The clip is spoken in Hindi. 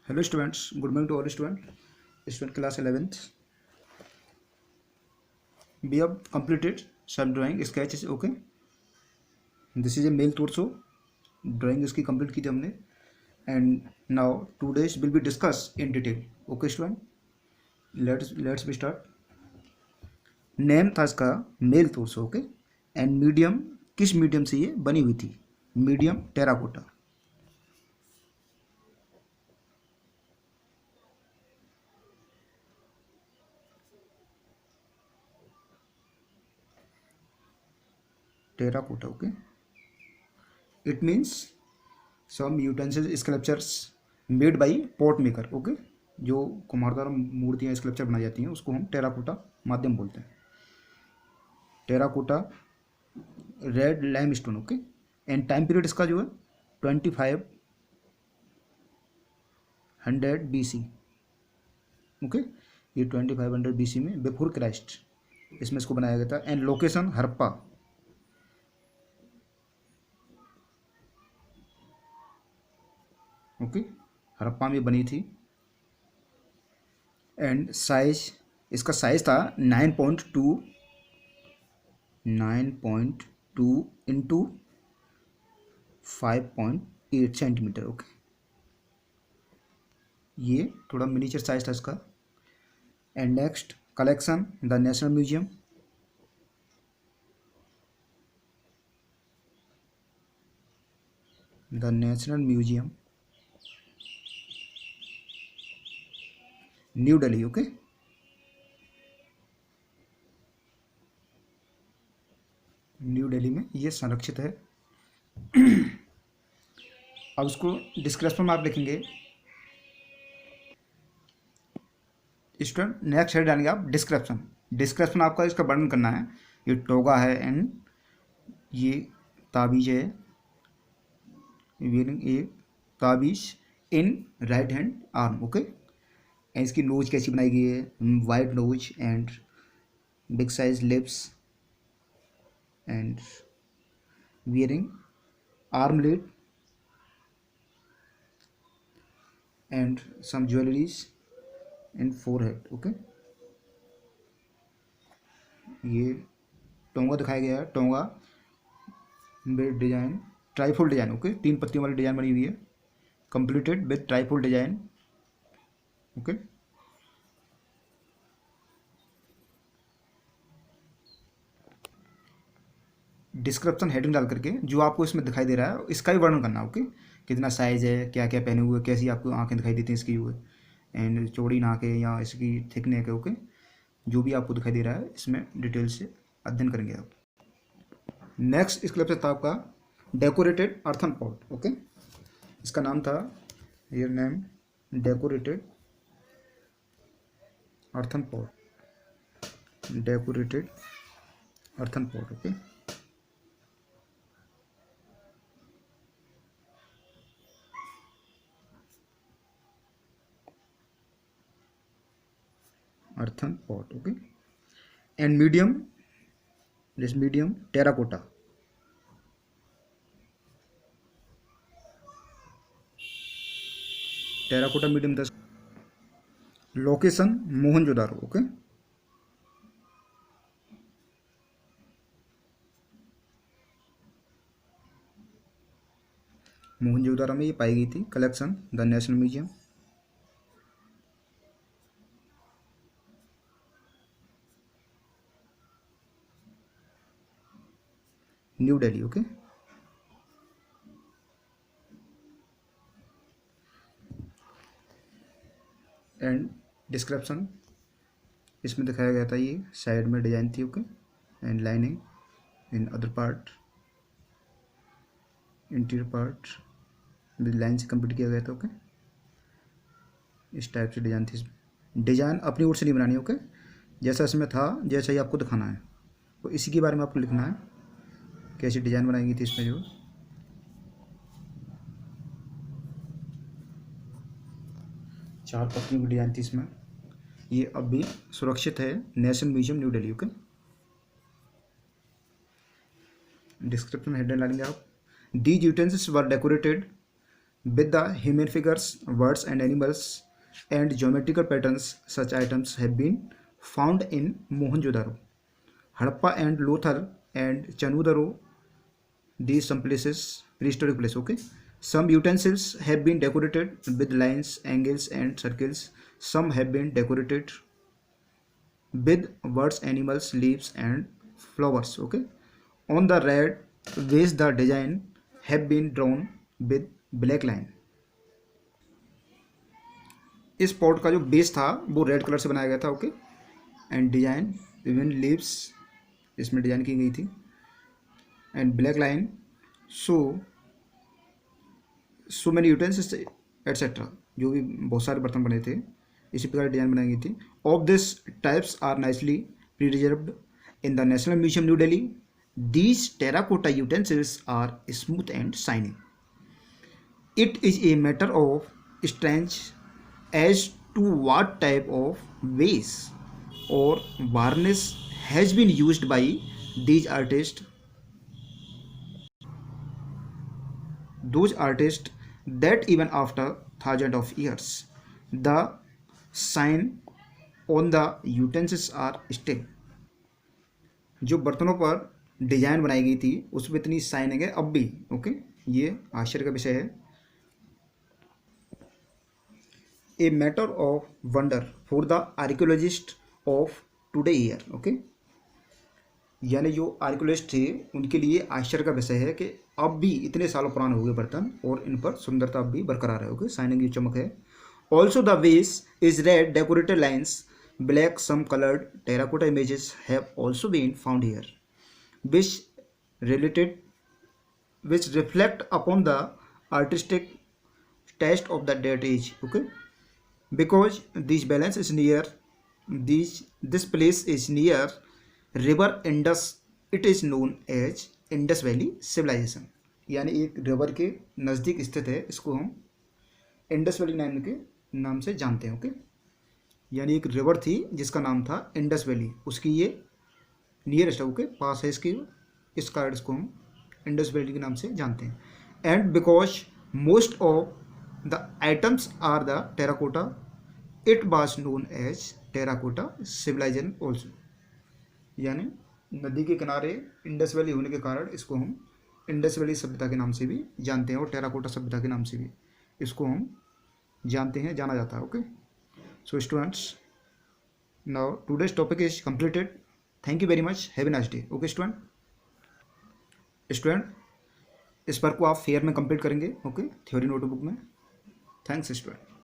Hello students, good morning to all student class 11th. We have completed some drawing sketches. Okay, this is a mail torso. Drawing इसकी complete की थी हमने, and now today's will be discussed in detail. Okay student, let's be start. Name था इसका male torso. Okay, and medium किस मीडियम से ये बनी हुई थी? Medium terracotta. Terracotta. Okay, it means some utensils sculptures made by pot maker. Okay, जो कुम्हारदार मूर्तियाँ स्कल्पचर बनाई जाती हैं उसको हम टेराकोटा माध्यम बोलते हैं. Terracotta red lime stone. Okay, and time period इसका जो है 2500 BC. ओके, ये 2500 BC में बिफोर क्राइस्ट इसमें इसको बनाया गया था. And location Harappa. Okay, Harappa में बनी थी. एंड साइज इसका साइज था 9.2 इंटू 5.8 सेंटीमीटर. ओके, ये थोड़ा मिनीचर साइज था इसका. And next collection the national museum. The national museum new Delhi. Okay, new Delhi में ये संरक्षित है. अब उसको डिस्क्रिप्शन में आप लिखेंगे स्टूडेंट. नेक्स्ट हेड डालेंगे आप डिस्क्रिप्शन. डिस्क्रिप्शन आपका इसका वर्णन करना है. ये टोगा है एंड ये ताबीज है. वियरिंग ए ताबीज in right hand arm. Okay, इसकी नोज कैसी बनाई गई है? Wide nose and big size lips and wearing armlet and some jewelleries in forehead. Okay, ये टोंगा दिखाया गया है. Tonga with design trifold design. Okay, 3 पत्तियों वाली डिजाइन बनी हुई है. Completed with trifold design. Okay, description heading डाल करके जो आपको इसमें दिखाई दे रहा है इसका ही वर्णन करना. ओके, कितना साइज है, क्या क्या पहने हुए, कैसी आपको आंखें दिखाई देती हैं इसकी हुए, एंड चौड़ी नाक है या इसकी थिक नेक है. ओके, जो भी आपको दिखाई दे रहा है इसमें डिटेल से अध्ययन करेंगे आप. नेक्स्ट स्क्रिप्चर था आपका डेकोरेटेड अर्थन पॉट. ओके, इसका नाम था here name decorated earthen pot. Decorated earthen pot. Okay, earthen pot. Okay, and medium this medium terracotta. Terracotta medium 10. Location Mohenjodaro. Okay, Mohenjodaro में ये पाई गई थी. Collection the national museum. New Delhi. Okay, and description इसमें दिखाया गया था. ये साइड में डिजाइन थी. Okay, and lining in other part interior part with line से कंप्लीट किया गया था. ओके, इस टाइप से डिजाइन थी. डिजाइन अपनी ओर से नहीं बनानी. ओके, जैसा इसमें था जैसा ही आपको दिखाना है तो इसी के बारे में आपको लिखना है कैसी डिजाइन बनाई गई थी इसमें. जो 4 पत्तियों की डिजाइन थी इसमें. ये अब भी सुरक्षित है national museum new Delhi. Okay, description headline डालेंगे आप. These utensils were decorated with the human figures, birds and animals and geometrical patterns. Such items have been found in Mohenjo-daro, Harappa and Lothal and Chanudaro. These some places, prehistoric place. Okay, some utensils have been decorated with lines, angles and circles. Some have been decorated with birds, animals, leaves and flowers. Okay, on the red vase the design have been drawn with black line. इस पॉट का जो बेस था वो रेड कलर से बनाया गया था. Okay, and design even leaves इसमें डिजाइन की गई थी and black line. So many utensils etcetera, जो भी बहुत सारे बर्तन बने थे इसी प्रकार डिजाइन बनाई गई थी. Of this types are nicely preserved in the national museum new Delhi. These terracotta utensils are smooth and shining. It is a matter of strange as to what type of vase or varnish has been used by these artists. Those artists that even after thousands of years, the sign on the utensils are still. जो बर्तनों पर डिजाइन बनाई गई थी उसमें इतनी शाइनिंग है अब भी. ओके, ये आश्चर्य का विषय है. A matter of wonder for the archaeologist of today here. Okay, यानी जो आर्कियोलॉजिस्ट थे उनके लिए आश्चर्य का विषय है कि अब भी इतने सालों पुराने हो गए बर्तन और इन पर सुंदरता अब भी बरकरार है. ओके, शाइनिंग की चमक है. Also the vase is red decorated lines black some coloured terracotta images have also been found here which reflect upon the artistic taste of the that age. Okay, because this balance is near this place is near river Indus. It is known as Indus Valley Civilization. यानी एक रिवर के नज़दीक स्थित है. इसको हम इंडस वैली नाम के नाम से जानते हैं. ओके, यानी एक रिवर थी जिसका नाम था इंडस वैली, उसकी ये नियरेस्ट है. ओके, पास है इसकी, इस कारण इसको हम इंडस वैली के नाम से जानते हैं. And because most of the items are the terracotta, it was known as terracotta civilization also. यानी नदी के किनारे इंडस वैली होने के कारण इसको हम इंडस वैली सभ्यता के नाम से भी जानते हैं और टेराकोटा सभ्यता के नाम से भी इसको हम जानते हैं, जाना जाता है. Okay, so students, now today's topic is completed. Thank you very much, have a nice day. Okay student, इस पर को आप फेयर में कंप्लीट करेंगे. ओके, थ्योरी नोटबुक में. Thanks, student.